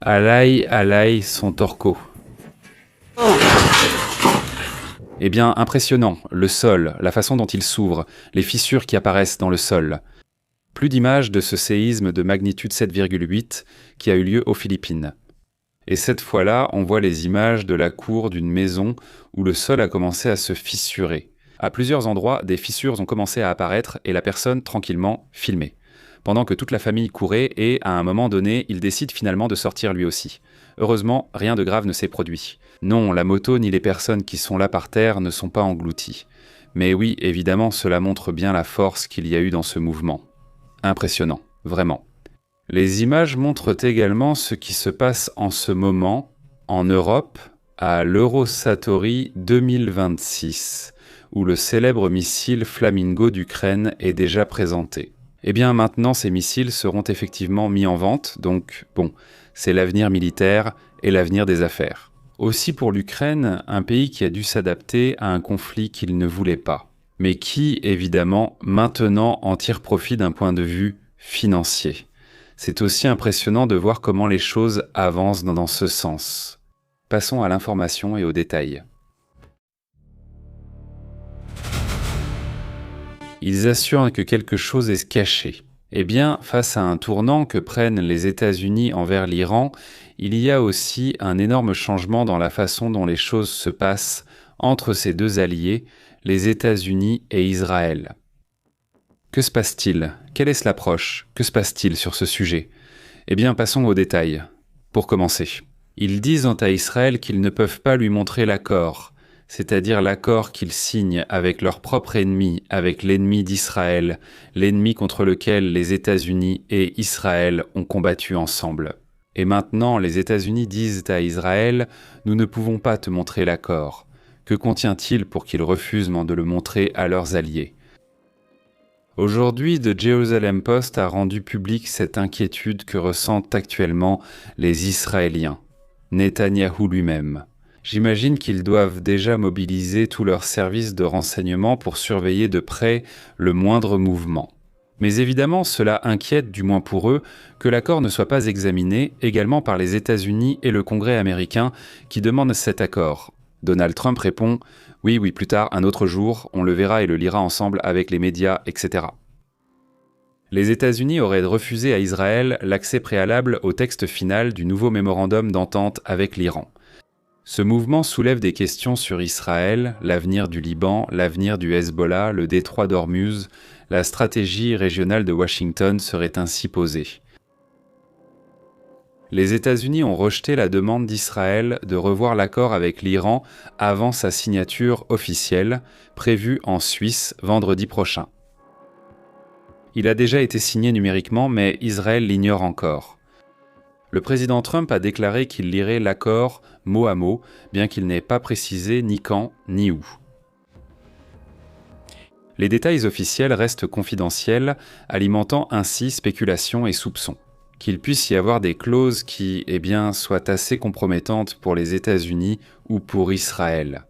Alaï, son torco. Eh bien, impressionnant, le sol, la façon dont il s'ouvre, les fissures qui apparaissent dans le sol. Plus d'images de ce séisme de magnitude 7,8 qui a eu lieu aux Philippines. Et cette fois-là, on voit les images de la cour d'une maison où le sol a commencé à se fissurer. À plusieurs endroits, des fissures ont commencé à apparaître et la personne, tranquillement, filmait. Pendant que toute la famille courait et, à un moment donné, il décide finalement de sortir lui aussi. Heureusement, rien de grave ne s'est produit. Non, la moto ni les personnes qui sont là par terre ne sont pas englouties. Mais oui, évidemment, cela montre bien la force qu'il y a eu dans ce mouvement. Impressionnant, vraiment. Les images montrent également ce qui se passe en ce moment, en Europe, à l'Eurosatory 2026, où le célèbre missile Flamingo d'Ukraine est déjà présenté. Eh bien maintenant, ces missiles seront effectivement mis en vente, donc bon, c'est l'avenir militaire et l'avenir des affaires. Aussi pour l'Ukraine, un pays qui a dû s'adapter à un conflit qu'il ne voulait pas, mais qui, évidemment, maintenant en tire profit d'un point de vue financier. C'est aussi impressionnant de voir comment les choses avancent dans ce sens. Passons à l'information et aux détails. Ils assurent que quelque chose est caché. Eh bien, face à un tournant que prennent les États-Unis envers l'Iran, il y a aussi un énorme changement dans la façon dont les choses se passent entre ces deux alliés, les États-Unis et Israël. Que se passe-t-il? Quelle est l'approche? Que se passe-t-il sur ce sujet? Eh bien, passons aux détails. Pour commencer, ils disent à Israël qu'ils ne peuvent pas lui montrer l'accord, c'est-à-dire l'accord qu'ils signent avec leur propre ennemi, avec l'ennemi d'Israël, l'ennemi contre lequel les États-Unis et Israël ont combattu ensemble. Et maintenant, les États-Unis disent à Israël « Nous ne pouvons pas te montrer l'accord ». Que contient-il pour qu'ils refusent de le montrer à leurs alliés? Aujourd'hui, The Jerusalem Post a rendu publique cette inquiétude que ressentent actuellement les Israéliens, Netanyahou lui-même. J'imagine qu'ils doivent déjà mobiliser tous leurs services de renseignement pour surveiller de près le moindre mouvement. Mais évidemment, cela inquiète, du moins pour eux, que l'accord ne soit pas examiné également par les États-Unis et le Congrès américain qui demandent cet accord. Donald Trump répond « Oui, plus tard, un autre jour, on le verra et le lira ensemble avec les médias, etc. » Les États-Unis auraient refusé à Israël l'accès préalable au texte final du nouveau mémorandum d'entente avec l'Iran. Ce mouvement soulève des questions sur Israël, l'avenir du Liban, l'avenir du Hezbollah, le détroit d'Ormuz. La stratégie régionale de Washington serait ainsi posée. Les États-Unis ont rejeté la demande d'Israël de revoir l'accord avec l'Iran avant sa signature officielle, prévue en Suisse vendredi prochain. Il a déjà été signé numériquement, mais Israël l'ignore encore. Le président Trump a déclaré qu'il lirait l'accord mot à mot, bien qu'il n'ait pas précisé ni quand ni où. Les détails officiels restent confidentiels, alimentant ainsi spéculations et soupçons. Qu'il puisse y avoir des clauses qui, soient assez compromettantes pour les États-Unis ou pour Israël.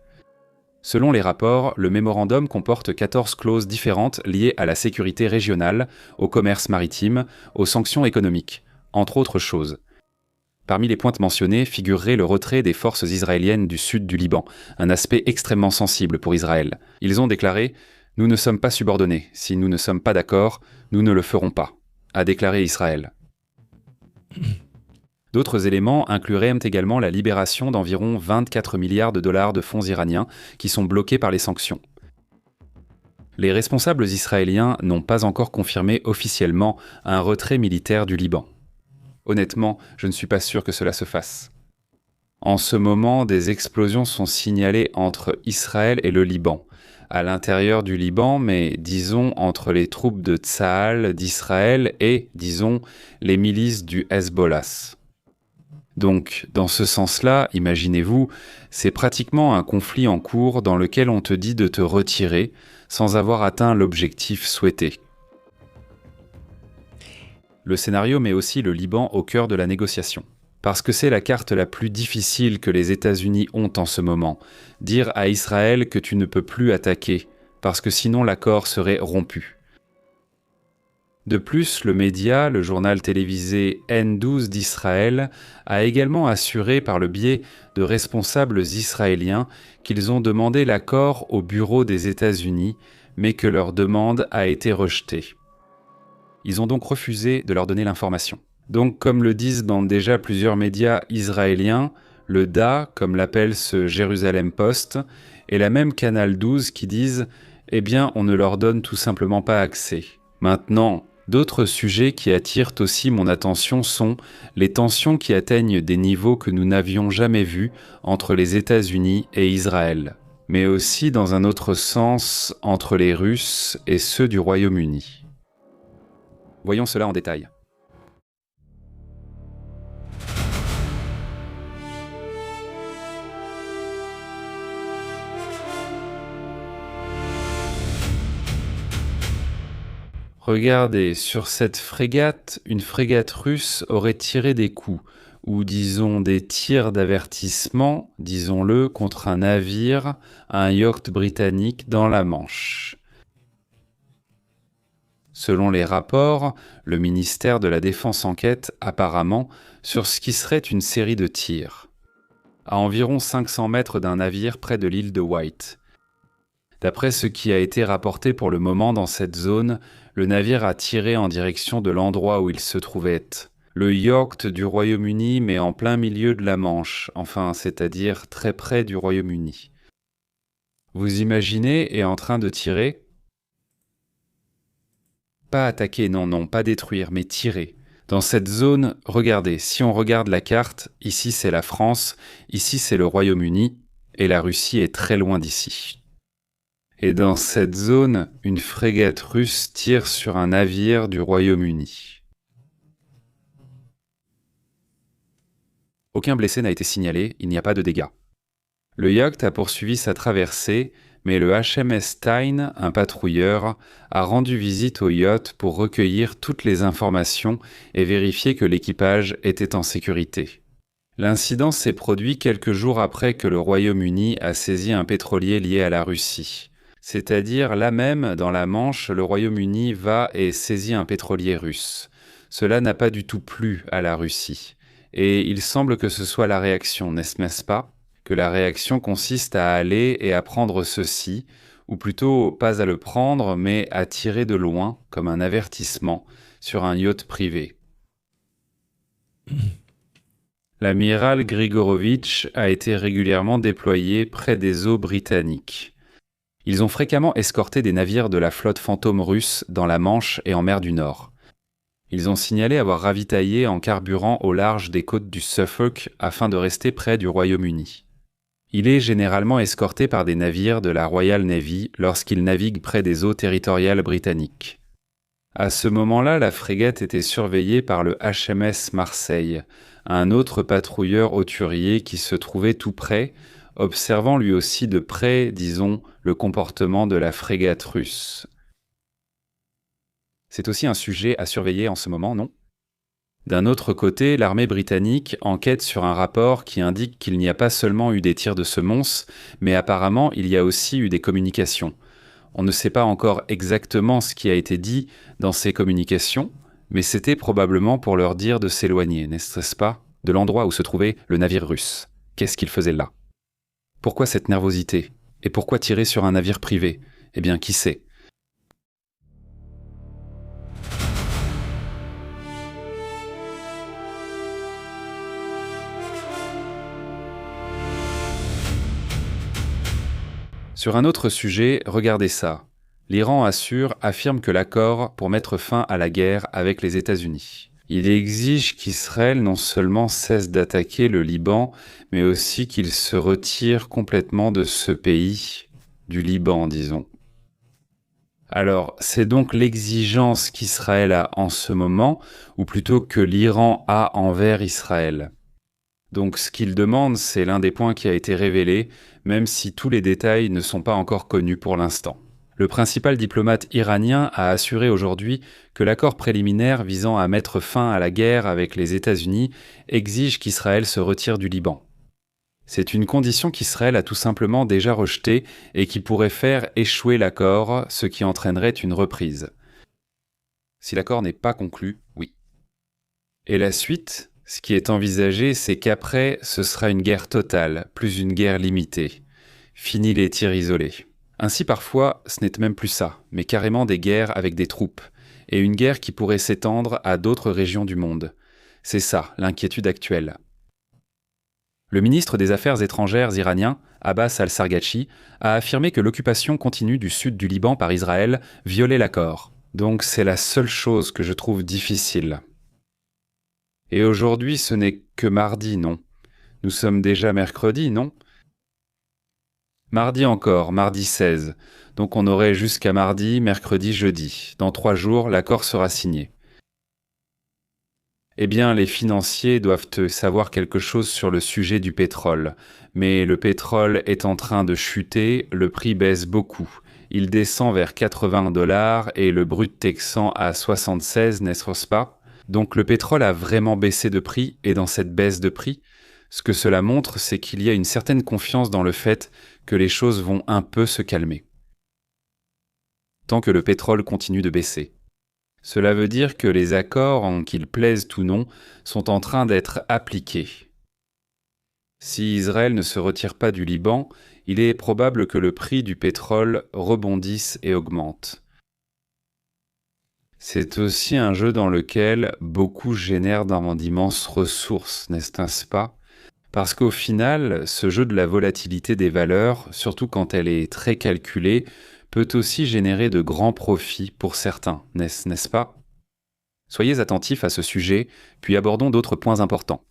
Selon les rapports, le mémorandum comporte 14 clauses différentes liées à la sécurité régionale, au commerce maritime, aux sanctions économiques, entre autres choses. Parmi les pointes mentionnées figurerait le retrait des forces israéliennes du sud du Liban, un aspect extrêmement sensible pour Israël. Ils ont déclaré « Nous ne sommes pas subordonnés. Si nous ne sommes pas d'accord, nous ne le ferons pas », a déclaré Israël. D'autres éléments incluraient également la libération d'environ 24 milliards de dollars de fonds iraniens qui sont bloqués par les sanctions. Les responsables israéliens n'ont pas encore confirmé officiellement un retrait militaire du Liban. Honnêtement, je ne suis pas sûr que cela se fasse. En ce moment, des explosions sont signalées entre Israël et le Liban, à l'intérieur du Liban, mais disons entre les troupes de Tsahal d'Israël et, disons, les milices du Hezbollah. Donc, dans ce sens-là, imaginez-vous, c'est pratiquement un conflit en cours dans lequel on te dit de te retirer sans avoir atteint l'objectif souhaité. Le scénario met aussi le Liban au cœur de la négociation. Parce que c'est la carte la plus difficile que les États-Unis ont en ce moment. Dire à Israël que tu ne peux plus attaquer, parce que sinon l'accord serait rompu. De plus, le journal télévisé N12 d'Israël, a également assuré par le biais de responsables israéliens qu'ils ont demandé l'accord au bureau des États-Unis, mais que leur demande a été rejetée. Ils ont donc refusé de leur donner l'information. Donc, comme le disent dans déjà plusieurs médias israéliens, le DA, comme l'appelle ce Jérusalem Post, et la même Canal 12 qui disent « Eh bien, on ne leur donne tout simplement pas accès ». Maintenant, d'autres sujets qui attirent aussi mon attention sont les tensions qui atteignent des niveaux que nous n'avions jamais vus entre les États-Unis et Israël, mais aussi dans un autre sens entre les Russes et ceux du Royaume-Uni. Voyons cela en détail. Regardez, sur cette frégate, une frégate russe aurait tiré des coups, ou disons des tirs d'avertissement, disons-le, contre un navire, un yacht britannique dans la Manche. Selon les rapports, le ministère de la Défense enquête, apparemment, sur ce qui serait une série de tirs, à environ 500 mètres d'un navire près de l'île de White. D'après ce qui a été rapporté pour le moment dans cette zone, le navire a tiré en direction de l'endroit où il se trouvait. Le yacht du Royaume-Uni, mais en plein milieu de la Manche, enfin, c'est-à-dire très près du Royaume-Uni. Vous imaginez, est en train de tirer? Pas attaquer, non, pas détruire, mais tirer. Dans cette zone, regardez, si on regarde la carte, ici c'est la France, ici c'est le Royaume-Uni, et la Russie est très loin d'ici. Et dans cette zone, une frégate russe tire sur un navire du Royaume-Uni. Aucun blessé n'a été signalé, il n'y a pas de dégâts. Le yacht a poursuivi sa traversée, mais le HMS Tyne, un patrouilleur, a rendu visite au yacht pour recueillir toutes les informations et vérifier que l'équipage était en sécurité. L'incident s'est produit quelques jours après que le Royaume-Uni a saisi un pétrolier lié à la Russie. C'est-à-dire là même, dans la Manche, le Royaume-Uni va et saisit un pétrolier russe. Cela n'a pas du tout plu à la Russie. Et il semble que ce soit la réaction, n'est-ce pas? Que la réaction consiste à aller et à prendre ceci, ou plutôt pas à le prendre, mais à tirer de loin, comme un avertissement, sur un yacht privé. L'amiral Grigorovitch a été régulièrement déployé près des eaux britanniques. Ils ont fréquemment escorté des navires de la flotte fantôme russe dans la Manche et en mer du Nord. Ils ont signalé avoir ravitaillé en carburant au large des côtes du Suffolk afin de rester près du Royaume-Uni. Il est généralement escorté par des navires de la Royal Navy lorsqu'il navigue près des eaux territoriales britanniques. À ce moment-là, la frégate était surveillée par le HMS Marseille, un autre patrouilleur hauturier qui se trouvait tout près, observant lui aussi de près, disons, le comportement de la frégate russe. C'est aussi un sujet à surveiller en ce moment, non? D'un autre côté, l'armée britannique enquête sur un rapport qui indique qu'il n'y a pas seulement eu des tirs de semonces, mais apparemment il y a aussi eu des communications. On ne sait pas encore exactement ce qui a été dit dans ces communications, mais c'était probablement pour leur dire de s'éloigner, n'est-ce pas, de l'endroit où se trouvait le navire russe. Qu'est-ce qu'il faisait là? Pourquoi cette nervosité? Et pourquoi tirer sur un navire privé? Eh bien, qui sait? Sur un autre sujet, regardez ça. L'Iran affirme que l'accord pour mettre fin à la guerre avec les États-Unis. Il exige qu'Israël non seulement cesse d'attaquer le Liban, mais aussi qu'il se retire complètement de ce pays, du Liban, disons. Alors, c'est donc l'exigence qu'Israël a en ce moment, ou plutôt que l'Iran a envers Israël. Donc ce qu'il demande, c'est l'un des points qui a été révélé, même si tous les détails ne sont pas encore connus pour l'instant. Le principal diplomate iranien a assuré aujourd'hui que l'accord préliminaire visant à mettre fin à la guerre avec les États-Unis exige qu'Israël se retire du Liban. C'est une condition qu'Israël a tout simplement déjà rejetée et qui pourrait faire échouer l'accord, ce qui entraînerait une reprise. Si l'accord n'est pas conclu, oui. Et la suite, ce qui est envisagé, c'est qu'après, ce sera une guerre totale, plus une guerre limitée. Fini les tirs isolés. Ainsi parfois, ce n'est même plus ça, mais carrément des guerres avec des troupes, et une guerre qui pourrait s'étendre à d'autres régions du monde. C'est ça, l'inquiétude actuelle. Le ministre des Affaires étrangères iranien, Abbas al-Sarghachi, a affirmé que l'occupation continue du sud du Liban par Israël violait l'accord. Donc c'est la seule chose que je trouve difficile. Et aujourd'hui, ce n'est que mardi, non? Nous sommes déjà mercredi, non? Mardi encore, mardi 16. Donc on aurait jusqu'à mardi, mercredi, jeudi. Dans 3 jours, l'accord sera signé. Eh bien, les financiers doivent savoir quelque chose sur le sujet du pétrole. Mais le pétrole est en train de chuter, le prix baisse beaucoup. Il descend vers 80 $ et le brut texan à 76, n'est-ce pas? Donc le pétrole a vraiment baissé de prix, et dans cette baisse de prix, ce que cela montre, c'est qu'il y a une certaine confiance dans le fait que les choses vont un peu se calmer. Tant que le pétrole continue de baisser. Cela veut dire que les accords, qu'ils plaisent ou non, sont en train d'être appliqués. Si Israël ne se retire pas du Liban, il est probable que le prix du pétrole rebondisse et augmente. C'est aussi un jeu dans lequel beaucoup génèrent d'immenses ressources, n'est-ce pas? Parce qu'au final, ce jeu de la volatilité des valeurs, surtout quand elle est très calculée, peut aussi générer de grands profits pour certains, n'est-ce pas? Soyez attentifs à ce sujet, puis abordons d'autres points importants.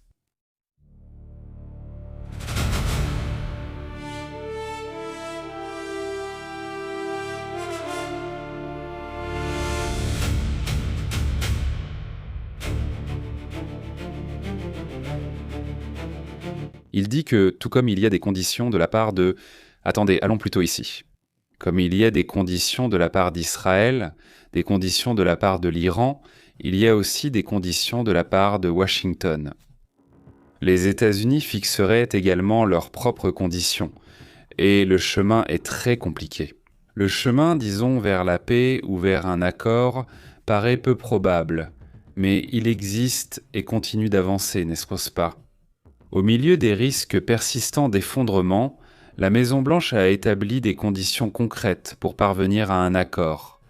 Il dit que, tout comme il y a des conditions de la part de... Attendez, allons plutôt ici. Comme il y a des conditions de la part d'Israël, des conditions de la part de l'Iran, il y a aussi des conditions de la part de Washington. Les États-Unis fixeraient également leurs propres conditions, et le chemin est très compliqué. Le chemin, disons, vers la paix ou vers un accord paraît peu probable, mais il existe et continue d'avancer, n'est-ce pas? Au milieu des risques persistants d'effondrement, la Maison-Blanche a établi des conditions concrètes pour parvenir à un accord.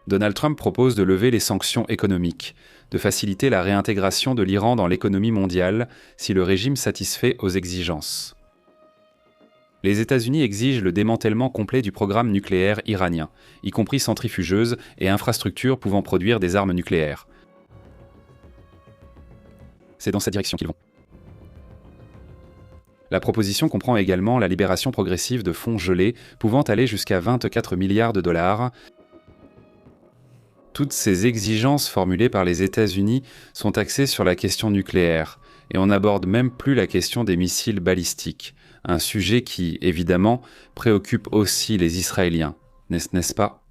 Donald Trump propose de lever les sanctions économiques, de faciliter la réintégration de l'Iran dans l'économie mondiale si le régime satisfait aux exigences. Les États-Unis exigent le démantèlement complet du programme nucléaire iranien, y compris centrifugeuses et infrastructures pouvant produire des armes nucléaires. C'est dans cette direction qu'ils vont. La proposition comprend également la libération progressive de fonds gelés pouvant aller jusqu'à 24 milliards de dollars. Toutes ces exigences formulées par les États-Unis sont axées sur la question nucléaire, et on n'aborde même plus la question des missiles balistiques, un sujet qui, évidemment, préoccupe aussi les Israéliens, n'est-ce pas?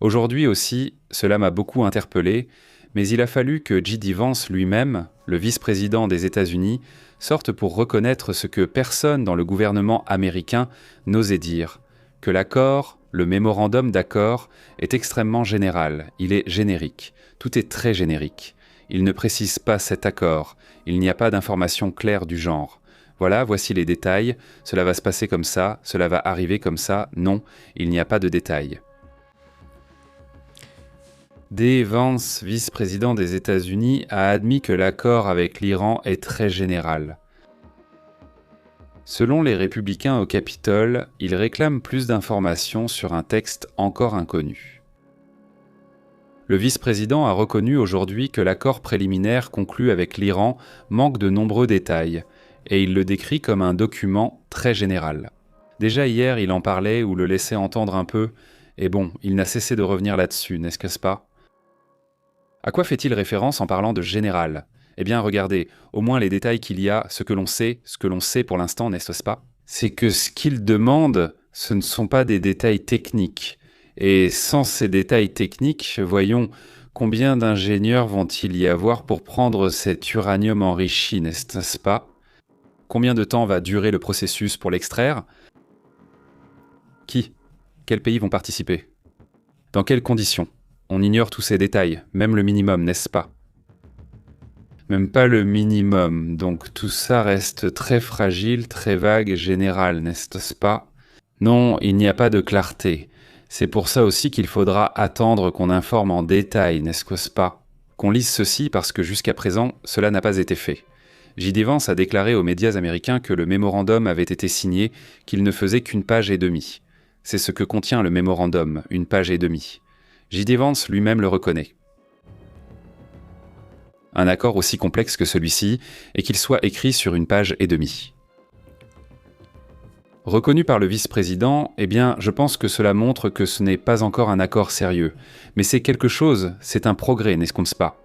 Aujourd'hui aussi, cela m'a beaucoup interpellé, mais il a fallu que J.D. Vance lui-même, le vice-président des États-Unis, sorte pour reconnaître ce que personne dans le gouvernement américain n'osait dire, que l'accord, le mémorandum d'accord, est extrêmement général, il est générique, tout est très générique. Il ne précise pas cet accord, il n'y a pas d'informations claires du genre. Voilà, voici les détails, cela va se passer comme ça, cela va arriver comme ça, non, il n'y a pas de détails. D. Vance, vice-président des États-Unis, a admis que l'accord avec l'Iran est très général. Selon les républicains au Capitole, ils réclament plus d'informations sur un texte encore inconnu. Le vice-président a reconnu aujourd'hui que l'accord préliminaire conclu avec l'Iran manque de nombreux détails, et il le décrit comme un document très général. Déjà hier, il en parlait ou le laissait entendre un peu, et bon, il n'a cessé de revenir là-dessus, n'est-ce pas? À quoi fait-il référence en parlant de général? Eh bien, regardez, au moins les détails qu'il y a, ce que l'on sait pour l'instant, n'est-ce pas? C'est que ce qu'il demande, ce ne sont pas des détails techniques. Et sans ces détails techniques, voyons, combien d'ingénieurs vont-il y avoir pour prendre cet uranium enrichi, n'est-ce pas? Combien de temps va durer le processus pour l'extraire? Qui? Quels pays vont participer? Dans quelles conditions? On ignore tous ces détails, même le minimum, n'est-ce pas? Même pas le minimum, donc tout ça reste très fragile, très vague et général, n'est-ce pas? Non, il n'y a pas de clarté. C'est pour ça aussi qu'il faudra attendre qu'on informe en détail, n'est-ce pas? Qu'on lise ceci parce que jusqu'à présent, cela n'a pas été fait. J.D. Vance a déclaré aux médias américains que le mémorandum avait été signé, qu'il ne faisait qu'une page et demie. C'est ce que contient le mémorandum, une page et demie. J.D. Vance lui-même le reconnaît. Un accord aussi complexe que celui-ci, et qu'il soit écrit sur une page et demie. Reconnu par le vice-président, eh bien, je pense que cela montre que ce n'est pas encore un accord sérieux. Mais c'est quelque chose, c'est un progrès, n'est-ce pas?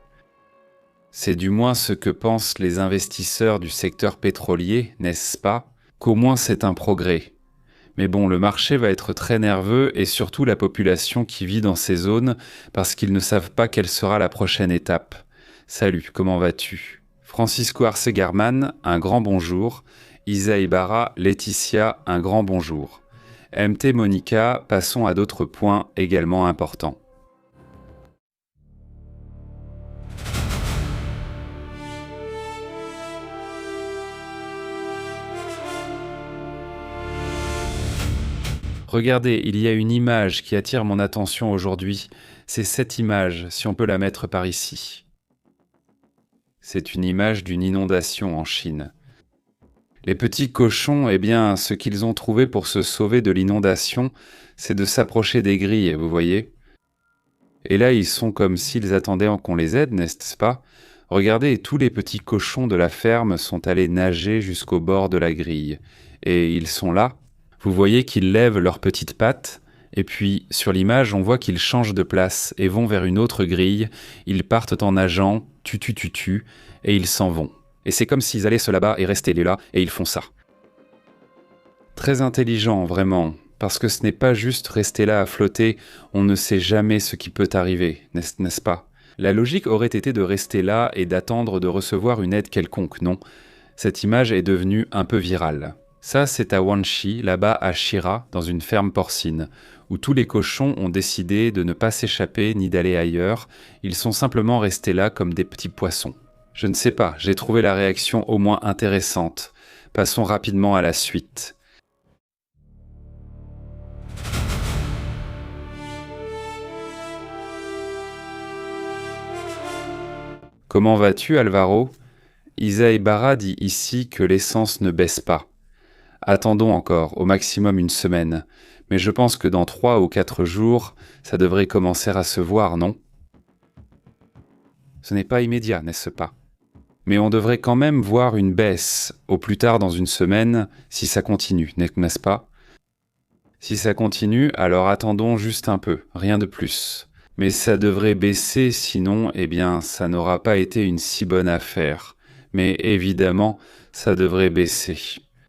C'est du moins ce que pensent les investisseurs du secteur pétrolier, n'est-ce pas? Qu'au moins c'est un progrès. Mais bon, le marché va être très nerveux et surtout la population qui vit dans ces zones parce qu'ils ne savent pas quelle sera la prochaine étape. Salut, comment vas-tu? Francisco Arcegarman, un grand bonjour. Isa Ibarra, Laetitia, un grand bonjour. MT Monica, passons à d'autres points également importants. Regardez, il y a une image qui attire mon attention aujourd'hui. C'est cette image, si on peut la mettre par ici. C'est une image d'une inondation en Chine. Les petits cochons, eh bien, ce qu'ils ont trouvé pour se sauver de l'inondation, c'est de s'approcher des grilles, vous voyez? Et là, ils sont comme s'ils attendaient qu'on les aide, n'est-ce pas? Regardez, tous les petits cochons de la ferme sont allés nager jusqu'au bord de la grille. Et ils sont là. Vous voyez qu'ils lèvent leurs petites pattes, et puis sur l'image, on voit qu'ils changent de place et vont vers une autre grille. Ils partent en nageant, tutu, et ils s'en vont. Et c'est comme s'ils allaient se là-bas et rester là, et ils font ça. Très intelligent, vraiment, parce que ce n'est pas juste rester là à flotter, on ne sait jamais ce qui peut arriver, n'est-ce pas? La logique aurait été de rester là et d'attendre de recevoir une aide quelconque, non? Cette image est devenue un peu virale. Ça, c'est à Wanshi, là-bas à Shira, dans une ferme porcine, où tous les cochons ont décidé de ne pas s'échapper ni d'aller ailleurs, ils sont simplement restés là comme des petits poissons. Je ne sais pas, j'ai trouvé la réaction au moins intéressante. Passons rapidement à la suite. Comment vas-tu, Alvaro? Isa Ibarra dit ici que l'essence ne baisse pas. Attendons encore, au maximum une semaine. Mais je pense que dans 3 ou 4 jours, ça devrait commencer à se voir, non? Ce n'est pas immédiat, n'est-ce pas? Mais on devrait quand même voir une baisse, au plus tard dans une semaine, si ça continue, n'est-ce pas? Si ça continue, alors attendons juste un peu, rien de plus. Mais ça devrait baisser, sinon, eh bien, ça n'aura pas été une si bonne affaire. Mais évidemment, ça devrait baisser.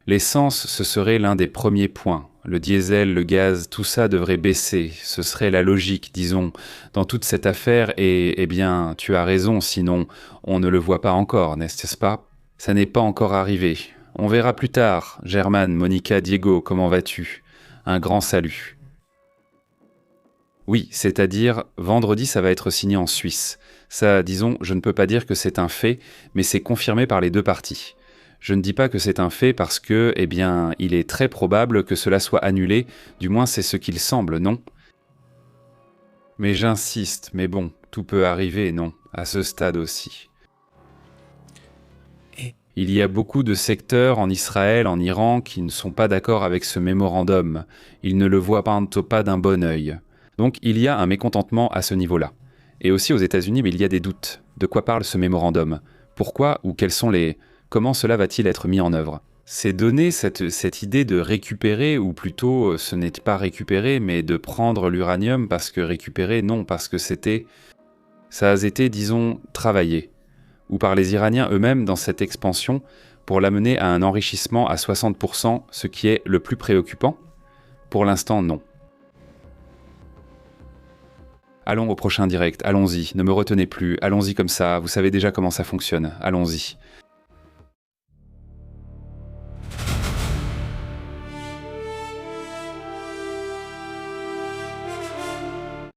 L'essence, ce serait l'un des premiers points. Le diesel, le gaz, tout ça devrait baisser. Ce serait la logique, disons, dans toute cette affaire et, eh bien, tu as raison, sinon, on ne le voit pas encore, n'est-ce pas? Ça n'est pas encore arrivé. On verra plus tard. German, Monica, Diego, comment vas-tu? Un grand salut. Oui, c'est-à-dire, vendredi, ça va être signé en Suisse. Ça, disons, je ne peux pas dire que c'est un fait, mais c'est confirmé par les deux parties. Je ne dis pas que c'est un fait parce que, eh bien, il est très probable que cela soit annulé, du moins c'est ce qu'il semble, non? Mais j'insiste, mais bon, tout peut arriver, non, à ce stade aussi. Il y a beaucoup de secteurs en Israël, en Iran, qui ne sont pas d'accord avec ce mémorandum. Ils ne le voient pas d'un bon œil. Donc il y a un mécontentement à ce niveau-là. Et aussi aux États-Unis, mais il y a des doutes. De quoi parle ce mémorandum? Pourquoi ou quels sont les... Comment cela va-t-il être mis en œuvre? C'est donner cette idée de récupérer, ou plutôt ce n'est pas récupérer, mais de prendre l'uranium parce que récupérer, non, parce que ça a été, disons, travaillé. Ou par les Iraniens eux-mêmes dans cette expansion pour l'amener à un enrichissement à 60%, ce qui est le plus préoccupant? Pour l'instant, non. Allons au prochain direct, allons-y, ne me retenez plus, allons-y comme ça, vous savez déjà comment ça fonctionne, allons-y.